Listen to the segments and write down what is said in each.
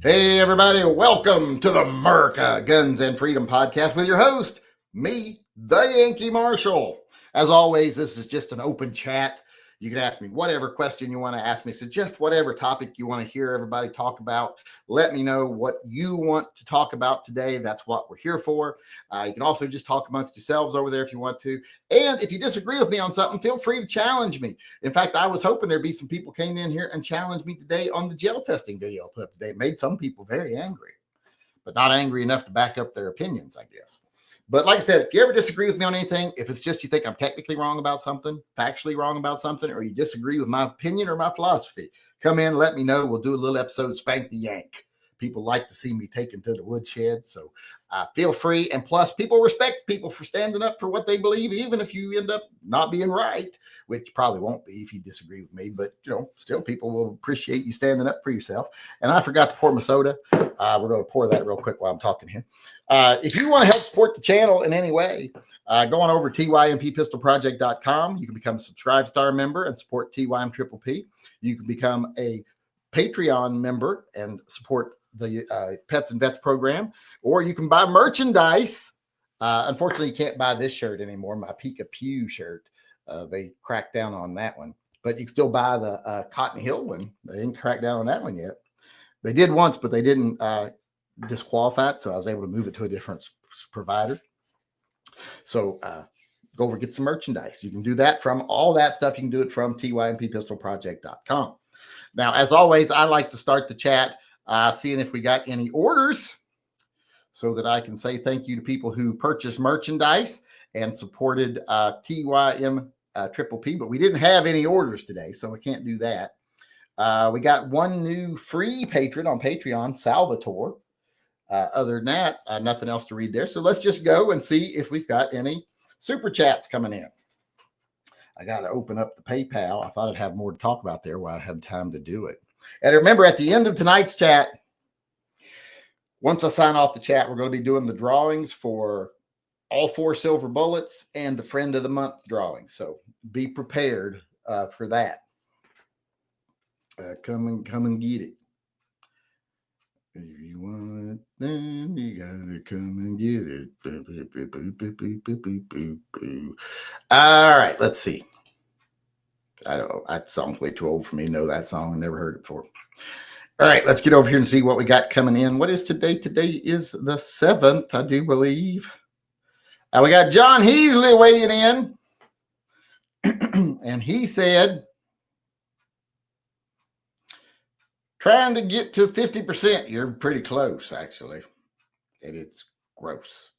Hey, everybody, welcome to the MURCA Guns and Freedom Podcast with your host, me, the Yankee Marshal. As always, this is just an open chat. You can ask me whatever question you want to ask me. Suggest whatever topic you want to hear everybody talk about. Let me know what you want to talk about today. That's what we're here for. You can also just talk amongst yourselves over there if you want to. And if you disagree with me on something, feel free to challenge me. In fact, I was hoping there'd be some people came in here and challenged me today on the gel testing video I put up today. It made some people very angry, but not angry enough to back up their opinions, I guess. But like I said, if you ever disagree with me on anything, if it's just you think I'm technically wrong about something, factually wrong about something, or you disagree with my opinion or my philosophy, come in, let me know. We'll do a little episode of Spank the Yank. People like to see me taken to the woodshed, so feel free. And plus, people respect people for standing up for what they believe, even if you end up not being right, which probably won't be if you disagree with me. But, still people will appreciate you standing up for yourself. And I forgot to pour my soda. We're going to pour that real quick while I'm talking here. If you want to help support the channel in any way, go on over to TYMPpistolproject.com. You can become a Subscribe Star member and support TYMPP. You can become a Patreon member and support the Pets and Vets program, or you can buy merchandise. Unfortunately, you can't buy this shirt anymore, my Pika Pew shirt. They cracked down on that one, but you can still buy the Cotton Hill one. They didn't crack down on that one yet. They did once, but they didn't disqualify it, so I was able to move it to a different provider. So go over and get some merchandise. You can do that from all that stuff. You can do it from TYMPpistolproject.com. Now, as always, I like to start the chat seeing if we got any orders so that I can say thank you to people who purchased merchandise and supported TYMPP, but we didn't have any orders today, so we can't do that. We got one new free patron on Patreon, Salvatore. Other than that, nothing else to read there. So let's just go and see if we've got any super chats coming in. I got to open up the PayPal. I thought I'd have more to talk about there while I had time to do it. And remember, at the end of tonight's chat, once I sign off the chat, we're going to be doing the drawings for all 4 silver bullets and the friend of the month drawing. So be prepared for that. Come and get it. If you want it, then you gotta come and get it. All right, let's see. I don't know. That song's way too old for me to know that song. I never heard it before. All right, let's get over here and see what we got coming in. What is today? Today is the 7th, I do believe. We got John Heasley weighing in. And he said, trying to get to 50%. You're pretty close, actually. And it's gross.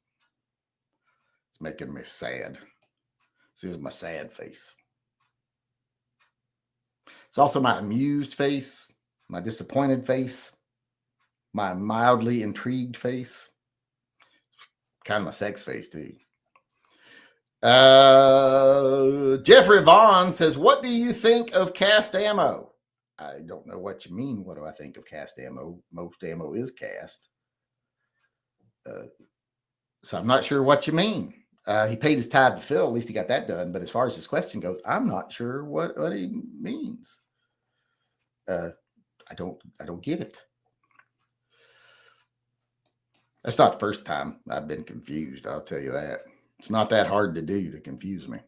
It's making me sad. This is my sad face. It's also my amused face, my disappointed face, my mildly intrigued face. Kind of my sex face, too. Jeffrey Vaughn says, what do you think of cast ammo? I don't know what you mean. What do I think of cast ammo? Most ammo is cast. So I'm not sure what you mean. He paid his tithe to Phil. At least he got that done. But as far as his question goes, I'm not sure what he means. I don't get it. That's not the first time I've been confused. I'll tell you that. It's not that hard to do to confuse me.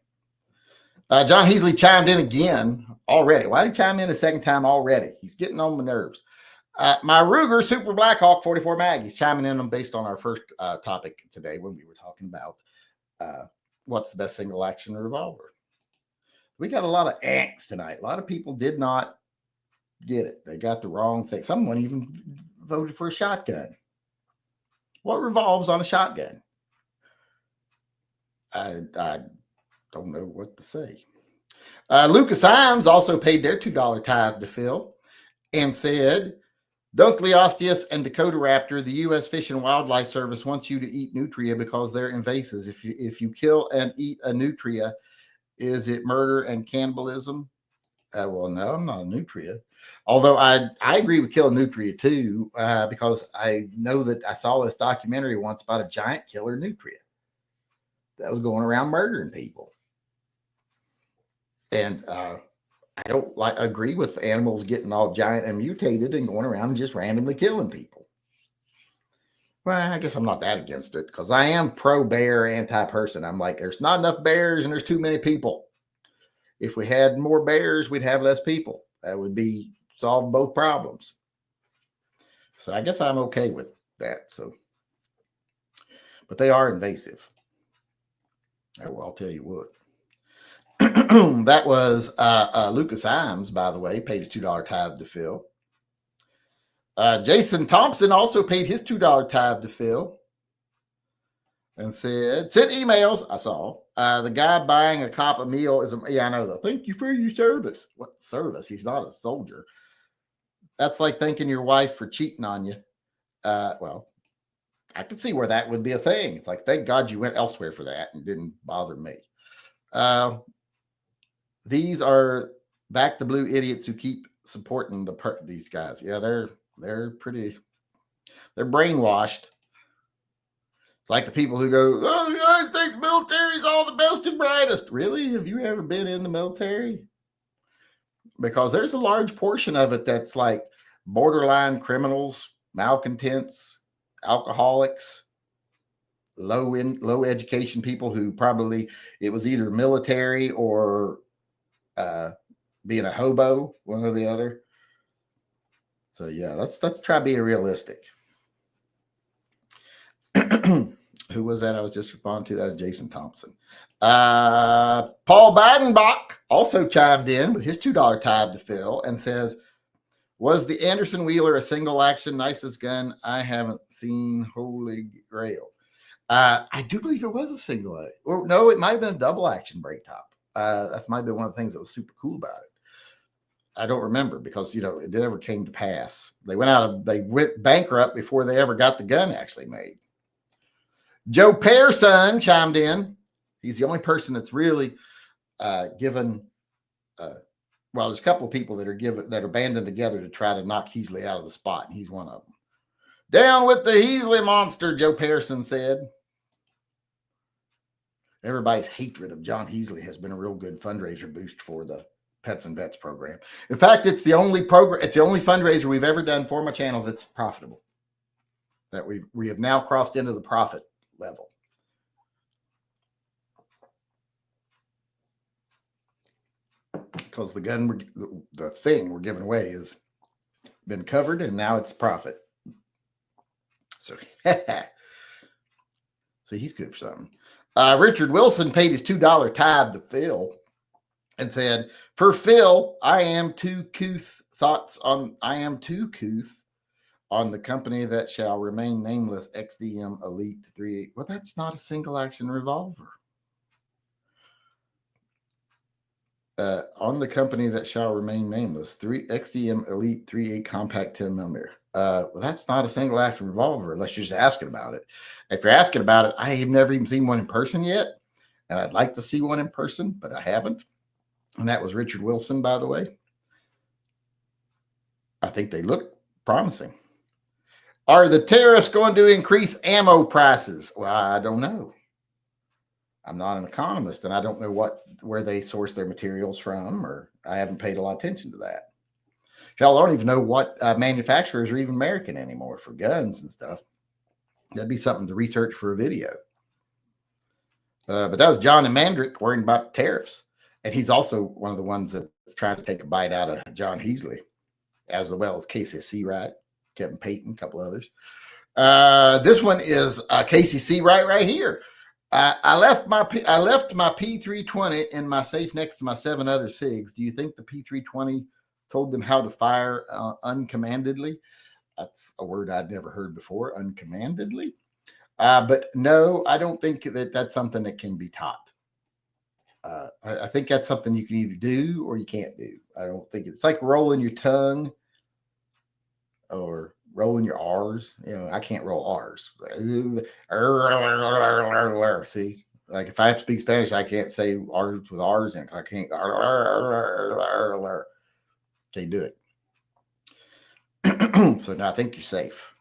John Heasley chimed in again already. Why did he chime in a second time already? He's getting on my nerves. My Ruger Super Blackhawk 44 mag. He's chiming in based on our first topic today when we were talking about what's the best single action revolver. We got a lot of angst tonight. A lot of people did not get it. They got the wrong thing. Someone even voted for a shotgun. What revolves on a shotgun? I don't know what to say. Lucas Imes also paid their $2 tithe to Phil and said, Dunkley Osteus and Dakota Raptor, the U.S. Fish and Wildlife Service wants you to eat nutria because they're invasives. If you kill and eat a nutria, is it murder and cannibalism? Well, no, I'm not a nutria. Although I agree with killing nutria too, because I know that I saw this documentary once about a giant killer nutria that was going around murdering people. And I don't agree with animals getting all giant and mutated and going around and just randomly killing people. Well, I guess I'm not that against it because I am pro bear, anti person. I'm like, there's not enough bears and there's too many people. If we had more bears, we'd have less people. That would be solve both problems. So I guess I'm okay with that. So, but they are invasive. Oh, I'll tell you what. That was Lucas Imes, by the way, paid his $2 tithe to Phil. Jason Thompson also paid his $2 tithe to Phil and said, sent emails. I saw the guy buying a cop a meal is, I know. Thank you for your service. What service? He's not a soldier. That's like thanking your wife for cheating on you. Well, I could see where that would be a thing. It's like, thank God you went elsewhere for that and didn't bother me. These are back to blue idiots who keep supporting these guys. Yeah, they're brainwashed. It's like the people who go, oh, the United States military is all the best and brightest. Really? Have you ever been in the military? Because there's a large portion of it that's like borderline criminals, malcontents, alcoholics, low education people who probably it was either military or being a hobo, one or the other. So yeah, let's try being realistic. Who was that I was just responding to? That was Jason Thompson. Paul Bidenbach also chimed in with his $2 tithe to Phil and says, was the Anderson Wheeler a single action nicest gun I haven't seen? Holy grail. I do believe it was a single action. Or no, it might have been a double action break top. That might have been one of the things that was super cool about it. I don't remember because, it never came to pass. They went bankrupt before they ever got the gun actually made. Joe Pearson chimed in. He's the only person that's really given. Well, there's a couple of people that are banding together to try to knock Heasley out of the spot, and he's one of them. Down with the Heasley monster, Joe Pearson said. Everybody's hatred of John Heasley has been a real good fundraiser boost for the Pets and Vets program. In fact, it's the only fundraiser we've ever done for my channel that's profitable. That we have now crossed into the profit level. Because the thing we're giving away has been covered and now it's profit. So, see, he's good for something. Richard Wilson paid his $2 tithe to Phil and said, for Phil, I am too couth on the company that shall remain nameless XDM Elite 38. Well, that's not a single action revolver. On the company that shall remain nameless, XDM Elite 38 compact 10mm. Well, that's not a single action revolver unless you're just asking about it. If you're asking about it, I have never even seen one in person yet. And I'd like to see one in person, but I haven't. And that was Richard Wilson, by the way. I think they look promising. Are the tariffs going to increase ammo prices? Well, I don't know. I'm not an economist, and I don't know where they source their materials from, or I haven't paid a lot of attention to that. Hell, I don't even know what manufacturers are even American anymore for guns and stuff. That'd be something to research for a video. But that was John and Mandrick worrying about tariffs. And he's also one of the ones that's trying to take a bite out of John Heasley, as well as Casey Seawright, Kevin Payton, a couple others. This one is Casey Seawright right here. I left my P320 in my safe next to my 7 other SIGs. Do you think the P320 told them how to fire uncommandedly? That's a word I'd never heard before, uncommandedly. But no, I don't think that's something that can be taught. I think that's something you can either do or you can't do. I don't think it's like rolling your tongue or rolling your R's. I can't roll R's. See, like if I have to speak Spanish, I can't say R's with R's in it. I can't. Can't do it. So now I think you're safe.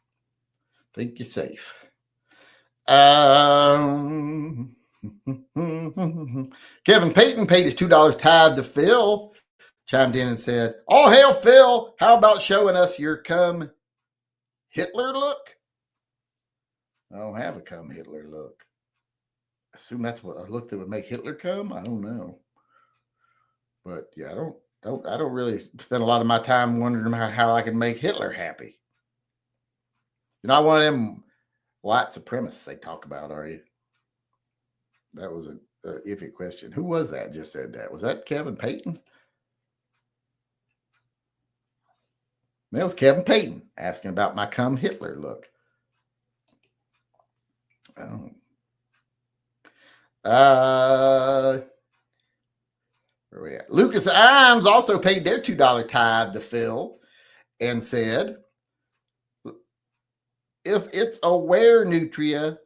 Kevin Payton paid his $2 tithe to Phil chimed in and said, "Oh, hell, Phil, how about showing us your come Hitler look?" I don't have a come Hitler look. I assume that's what a look that would make Hitler come. I don't know. But yeah, I don't really spend a lot of my time wondering how I can make Hitler happy. You're not one of them white supremacists they talk about, are you? That was a iffy question. Who was that just said that? Was that Kevin Payton? That was Kevin Payton asking about my come Hitler look. Oh. Where we at? Lucas Imes also paid their $2 tithe to Phil and said, "If it's a were nutria,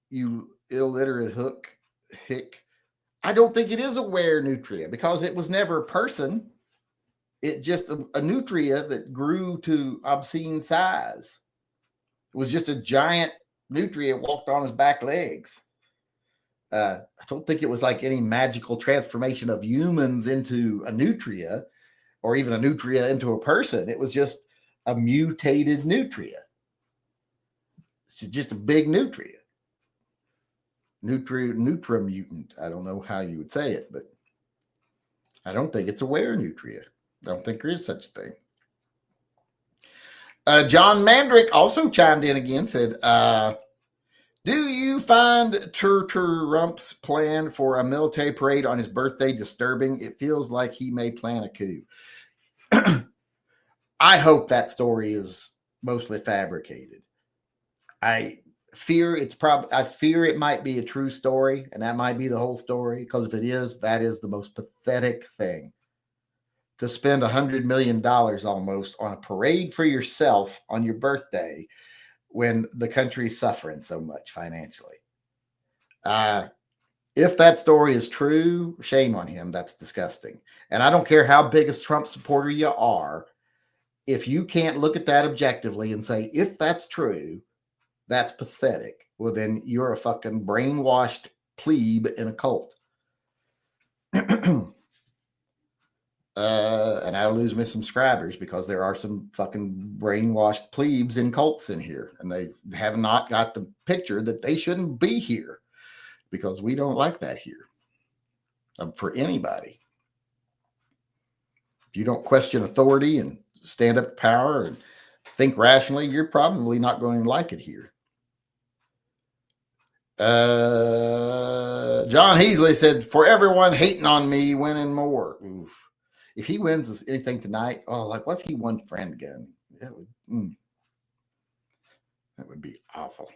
you illiterate hick, I don't think it is a were nutria because it was never a person. It's just a nutria that grew to obscene size. It was just a giant nutria walked on his back legs. I don't think it was like any magical transformation of humans into a nutria or even a nutria into a person. It was just a mutated nutria. It's just a big nutria. Nutramutant. I don't know how you would say it, but I don't think it's a were nutria. I don't think there is such a thing." John Mandrick also chimed in again, said, "Do you find Trump's plan for a military parade on his birthday disturbing? It feels like he may plan a coup." I hope that story is mostly fabricated. I fear it might be a true story, and that might be the whole story, because if it is, that is the most pathetic thing. To spend $100 million almost on a parade for yourself on your birthday when the country's suffering so much financially. If that story is true, shame on him. That's disgusting. And I don't care how big a Trump supporter you are. If you can't look at that objectively and say, if that's true, that's pathetic, well, then you're a fucking brainwashed plebe in a cult. And I'll lose me some subscribers because there are some fucking brainwashed plebes in cults in here, and they have not got the picture that they shouldn't be here, because we don't like that here for anybody. If you don't question authority and stand up to power and think rationally, you're probably not going to like it here. John Heasley said, "For everyone hating on me, winning more." Oof. If he wins anything tonight, like what if he won Friend Gun? That would be awful.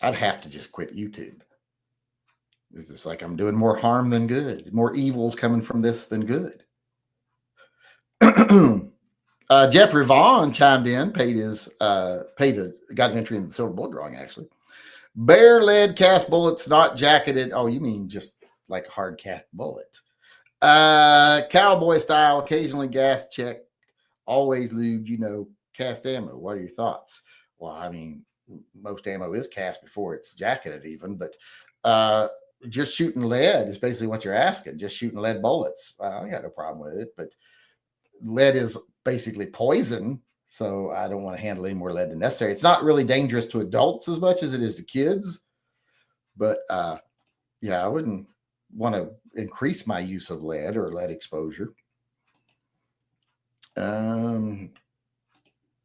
I'd have to just quit YouTube. It's just like I'm doing more harm than good. More evil's coming from this than good. Jeffrey Vaughn chimed in, got an entry in the Silver Bullet drawing, actually. Bare lead cast bullets, not jacketed. Oh, you mean just like a hard cast bullet. Cowboy style, occasionally gas checked, always lubed, cast ammo. What are your thoughts? Well, I mean, most ammo is cast before it's jacketed even, but just shooting lead is basically what you're asking. Just shooting lead bullets. I got no problem with it, but lead is basically poison, so I don't want to handle any more lead than necessary. It's not really dangerous to adults as much as it is to kids, but yeah, I wouldn't want to increase my use of lead or lead exposure.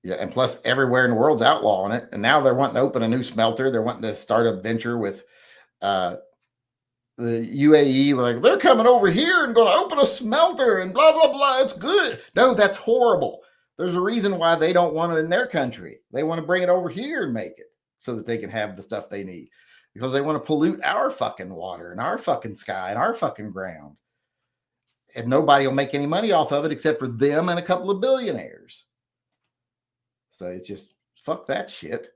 Yeah, and plus everywhere in the world's outlawing it, and now they're wanting to open a new smelter. They're wanting to start a venture with the UAE. Like, they're coming over here and going to open a smelter and blah blah blah. It's good. No, that's horrible. There's a reason why they don't want it in their country. They want to bring it over here and make it so that they can have the stuff they need, because they want to pollute our fucking water and our fucking sky and our fucking ground. And nobody will make any money off of it except for them and a couple of billionaires. So it's just, fuck that shit.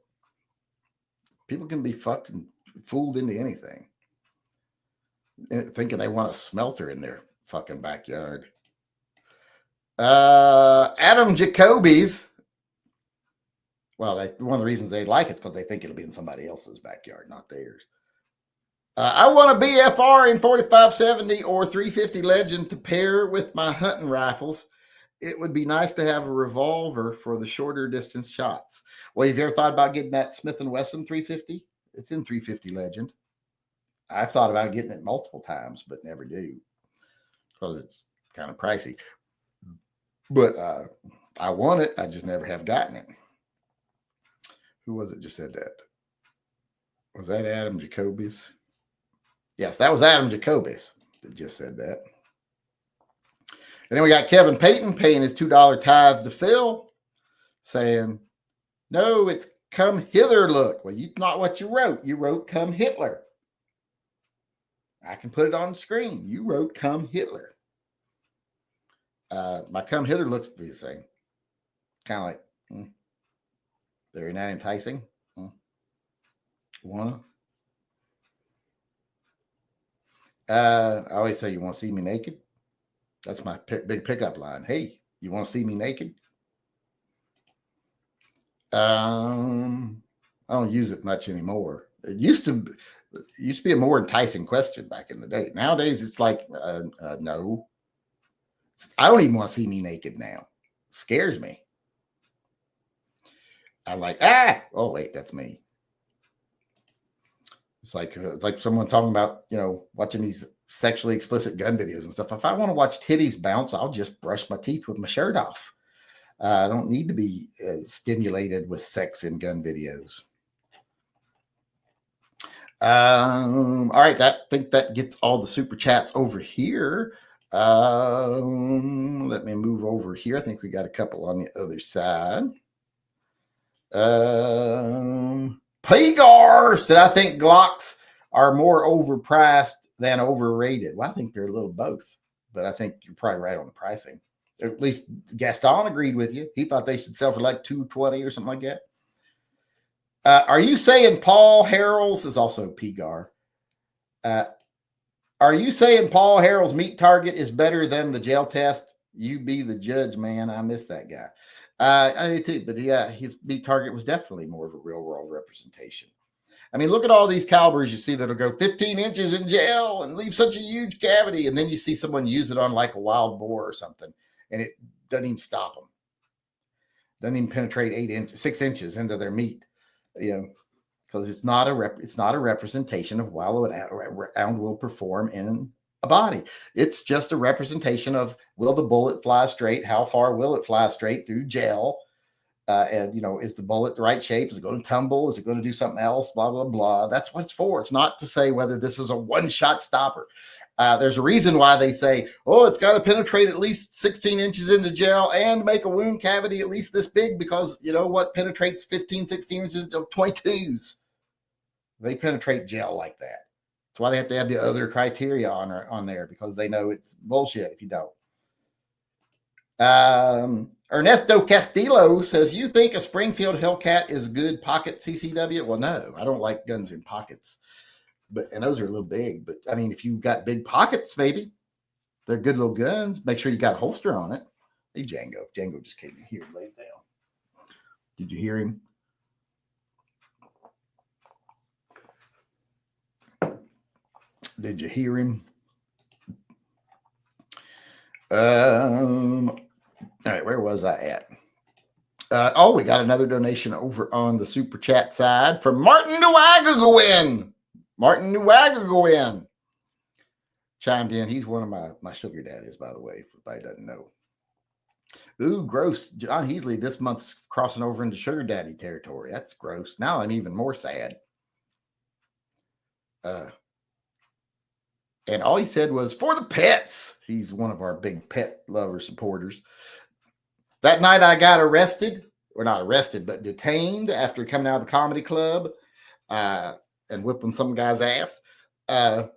People can be fucked and fooled into anything, thinking they want a smelter in their fucking backyard. Adam Jacoby's. Well, one of the reasons they like it is because they think it'll be in somebody else's backyard, not theirs. I want a BFR in 4570 or 350 Legend to pair with my hunting rifles. It would be nice to have a revolver for the shorter distance shots. Well, have you ever thought about getting that Smith & Wesson 350? It's in 350 Legend. I've thought about getting it multiple times, but never do because it's kind of pricey. But I want it. I just never have gotten it. Who was it just said that? Was that Adam Jacobis? Yes, that was Adam Jacobis that just said that. And then we got Kevin Payton paying his $2 tithe to Phil, saying, no, it's come hither look. Well, you not what you wrote. You wrote come Hitler. I can put it on the screen. You wrote come Hitler. My come hither looks the same. Kind of like, they're not enticing. Wanna? I always say, you want to see me naked? That's my big pickup line. Hey, you want to see me naked? I don't use it much anymore. It used to be a more enticing question back in the day. Nowadays, it's like, no. I don't even want to see me naked now. It scares me. I'm like, oh, wait, that's me. It's like someone talking about, watching these sexually explicit gun videos and stuff. If I want to watch titties bounce, I'll just brush my teeth with my shirt off. I don't need to be stimulated with sex in gun videos. All right, I think that gets all the super chats over here. Let me move over here. I think we got a couple on the other side. Pagar said, I think Glocks are more overpriced than overrated. Well, I think they're a little both, but I think you're probably right on the pricing. At least Gaston agreed with you. He thought they should sell for like $220 or something like that. Are you saying Paul Harrell's is also Pigar? Are you saying Paul Harrell's meat target is better than the gel test? You be the judge, man. I miss that guy. I do too, but yeah, his meat target was definitely more of a real world representation. I mean, look at all these calibers you see that'll go 15 inches in gel and leave such a huge cavity. And then you see someone use it on like a wild boar or something, and it doesn't even stop them. Doesn't even penetrate 6 inches into their meat, because it's not a representation of how a round will perform in a body. It's just a representation of, will the bullet fly straight? How far will it fly straight through gel? And is the bullet the right shape? Is it going to tumble? Is it going to do something else? Blah, blah, blah. That's what it's for. It's not to say whether this is a one-shot stopper. There's a reason why they say, it's got to penetrate at least 16 inches into gel and make a wound cavity at least this big, because you know what penetrates 15, 16 inches into 22s? They penetrate gel like that. That's why they have to add the other criteria on there, because they know it's bullshit if you don't. Ernesto Castillo says, you think a Springfield Hellcat is good pocket CCW? Well, no, I don't like guns in pockets, and those are a little big. But I mean, if you've got big pockets, maybe they're good little guns. Make sure you got a holster on it. Hey, Django just came in here and laid down. Did you hear him? Did you hear him? All right, where was I at? We got another donation over on the super chat side from Martin Nuagagoin. Martin Nuagagoin chimed in. He's one of my sugar daddies, by the way, if anybody doesn't know. Ooh, gross. John Heasley this month's crossing over into sugar daddy territory. That's gross. Now I'm even more sad. And all he said was, for the pets. He's one of our big pet lover supporters. That night I got arrested, or not arrested, but detained after coming out of the comedy club and whipping some guy's ass. The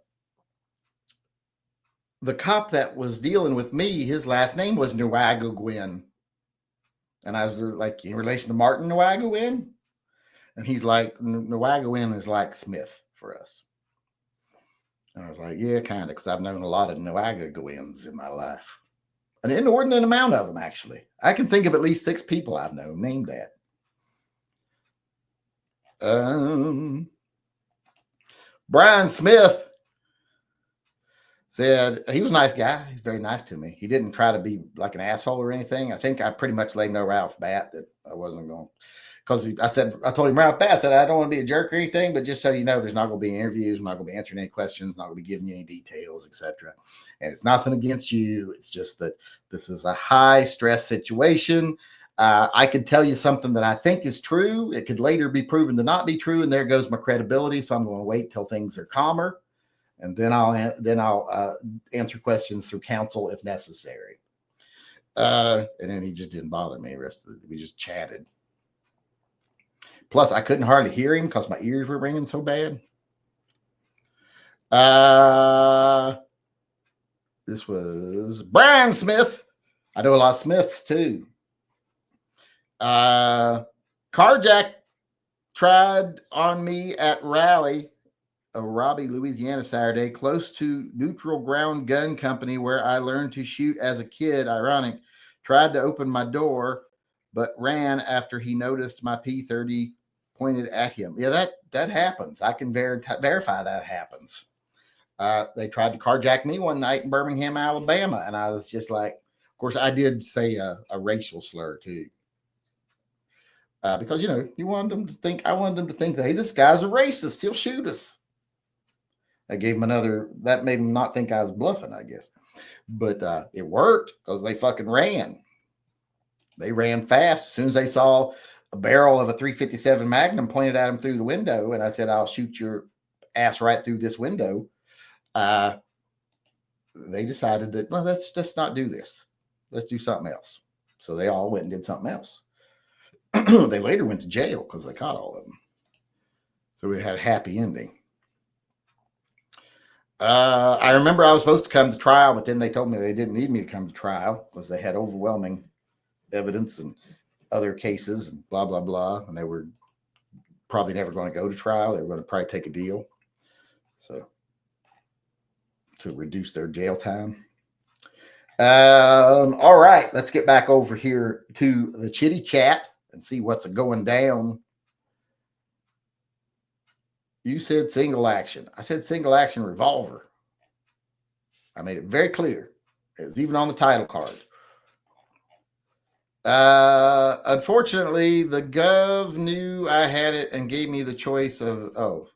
cop that was dealing with me, his last name was Nuagagoin. And I was like, in relation to Martin Nuagagoin? And he's like, Nuagagoin is like Smith for us. And I was like, yeah, kind of, because I've known a lot of Nuagagoins in my life. An inordinate amount of them, actually. I can think of at least 6 people I've known named that. Brian Smith said he was a nice guy. He's very nice to me. He didn't try to be like an asshole or anything. I think I pretty much laid no right off the bat that I wasn't going to. Because I told him right off the bat, I said, I don't want to be a jerk or anything, but just so you know, there's not going to be interviews. I'm not going to be answering any questions, not going to be giving you any details, etc. And it's nothing against you. It's just that this is a high stress situation. I could tell you something that I think is true. It could later be proven to not be true. And there goes my credibility. So I'm going to wait till things are calmer. And then I'll answer questions through counsel if necessary. And then he just didn't bother me. We just chatted. Plus, I couldn't hardly hear him because my ears were ringing so bad. This was Brian Smith. I know a lot of Smiths too. Carjack tried on me at Raleigh, Robbie, Louisiana, Saturday, close to Neutral Ground Gun Company, where I learned to shoot as a kid. Ironic. Tried to open my door, but ran after he noticed my P30 pointed at him. Yeah, that happens. I can verify that happens. They tried to carjack me one night in Birmingham, Alabama, and I was just like, of course, I did say a racial slur too, because I wanted them to think that, hey, this guy's a racist. He'll shoot us. I gave him that made him not think I was bluffing, I guess. But it worked because they fucking ran. They ran fast. As soon as they saw a barrel of a .357 Magnum pointed at them through the window, and I said, I'll shoot your ass right through this window. They decided that, well, let's not do this. Let's do something else. So they all went and did something else. They later went to jail because they caught all of them. So we had a happy ending. I remember I was supposed to come to trial, but then they told me they didn't need me to come to trial because they had overwhelming evidence and other cases and blah, blah, blah. And they were probably never going to go to trial. They were going to probably take a deal. So to reduce their jail time. All right, let's get back over here to the chitty chat and see what's going down. You said single action. I said single action revolver. I made it very clear. It was even on the title card. Unfortunately, the Gov knew I had it and gave me the choice of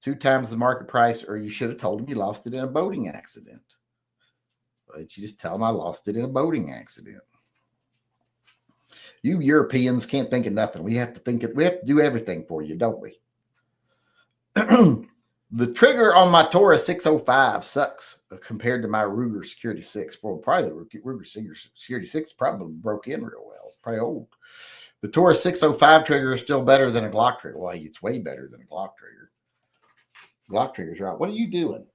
2 times the market price, or you should have told him you lost it in a boating accident. Why didn't you just tell him I lost it in a boating accident? You Europeans can't think of nothing. We have to do everything for you, don't we? The trigger on my Taurus 605 sucks compared to my Ruger Security 6. Well, probably the Ruger Security 6 probably broke in real well. It's probably old. The Taurus 605 trigger is still better than a Glock trigger. Well, it's way better than a Glock trigger. Glock triggers are out. What are you doing?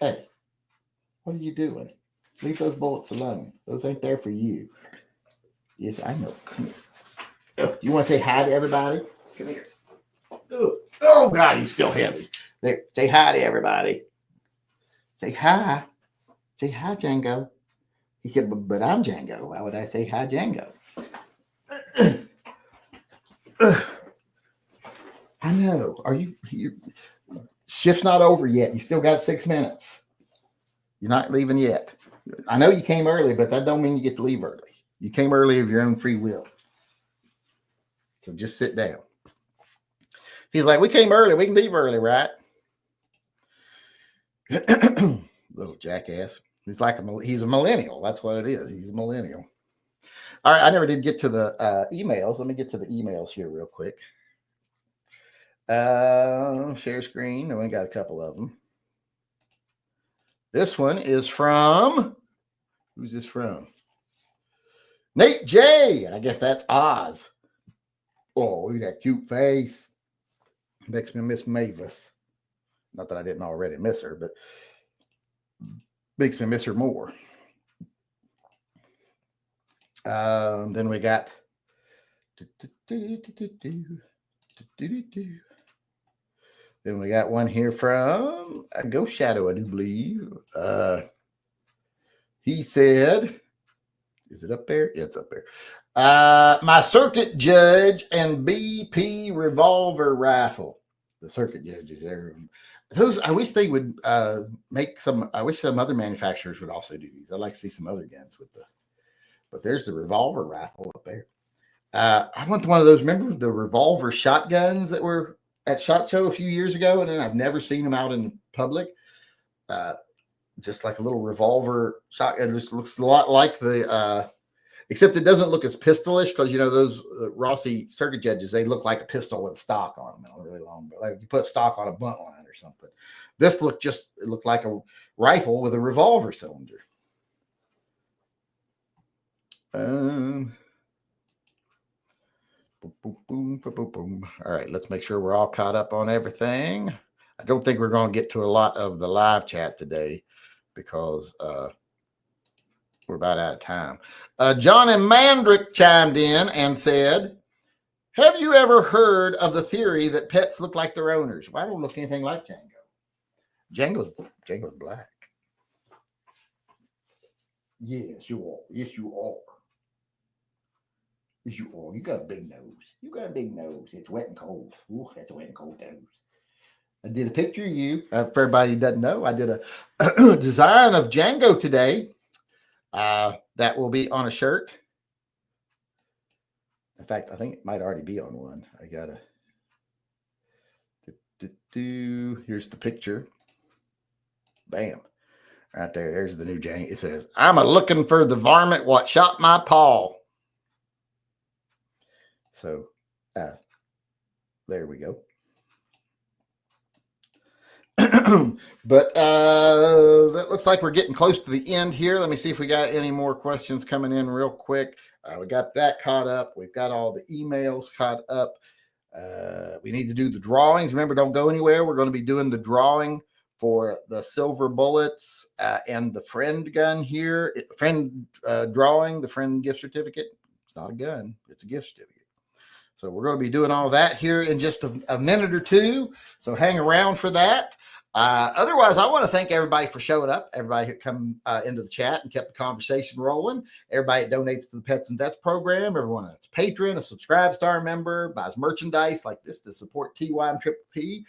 Hey, what are you doing? Leave those bullets alone. Those ain't there for you. Yes, I know. Come here. You want to say hi to everybody? Come here. Oh, God, he's still heavy. There, say hi to everybody. Say hi. Say hi, Django. He said, but I'm Django. Why would I say hi, Django? I know. Are you shift's not over yet. You still got 6 minutes. You're not leaving yet. I know you came early, but that don't mean you get to leave early. You came early of your own free will. So just sit down. He's like, we came early. We can leave early, right? Little jackass. He's a millennial. That's what it is. He's a millennial. All right. I never did get to the emails. Let me get to the emails here real quick. Share screen. We got a couple of them. This one is from, who's this from? Nate J. And I guess that's Oz. Oh, look at that cute face. Makes me miss Mavis. Not that I didn't already miss her, but makes me miss her more. Then we got then we got one here from Ghost Shadow, I do believe. He said, is it up there? Yeah, it's up there. My circuit judge and BP revolver rifle. circuit judges there. Those, I wish they would make some. I wish some other manufacturers would also do these. I'd like to see some other guns with the. But there's the revolver rifle up there. I want one of those. Remember the revolver shotguns that were at SHOT Show a few years ago, and then I've never seen them out in public. Just like a little revolver shotgun. It just looks a lot like the. Except it doesn't look as pistolish because, you know, those Rossi circuit judges, they look like a pistol with stock on them. Really long, but like you put stock on a bunt line or something. This looked like a rifle with a revolver cylinder. Boom, boom, boom, boom, boom, boom. All right, let's make sure we're all caught up on everything. I don't think we're going to get to a lot of the live chat today because we're about out of time. John and Mandrick chimed in and said, have you ever heard of the theory that pets look like their owners? Well, I don't look anything like Django. Django's black. Yes, you are. Yes, you are. Yes, you are. You got a big nose. You got a big nose. It's wet and cold. Ooh, that's a wet and cold nose. I did a picture of you. For everybody who doesn't know, I did a design of Django today. That will be on a shirt. In fact, I think it might already be on one. I gotta here's the picture. Bam. Right there. There's the new Django. It says, I'm a looking for the varmint what shot my paw. So there we go. But that looks like we're getting close to the end here. Let me see if we got any more questions coming in real quick. We got that caught up. We've got all the emails caught up. We need to do the drawings. Remember, don't go anywhere. We're going to be doing the drawing for the silver bullets and the friend gun here. Friend drawing, the friend gift certificate. It's not a gun. It's a gift certificate. So we're going to be doing all that here in just a minute or two. So hang around for that. Otherwise, I want to thank everybody for showing up. Everybody who come into the chat and kept the conversation rolling. Everybody that donates to the Pets and Vets program. Everyone that's a patron, a Subscribe Star member, buys merchandise like this to support TYMP.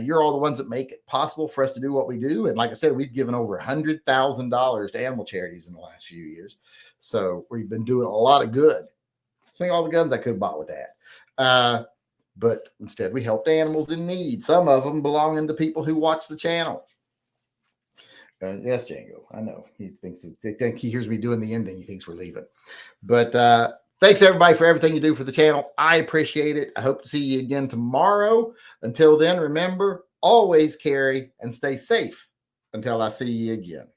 You're all the ones that make it possible for us to do what we do. And like I said, we've given over $100,000 to animal charities in the last few years. So we've been doing a lot of good. I think all the guns I could have bought with that. But instead, we helped animals in need. Some of them belonging to people who watch the channel. Yes, Django, I know. He thinks he hears me doing the ending. He thinks we're leaving. But thanks, everybody, for everything you do for the channel. I appreciate it. I hope to see you again tomorrow. Until then, remember, always carry and stay safe until I see you again.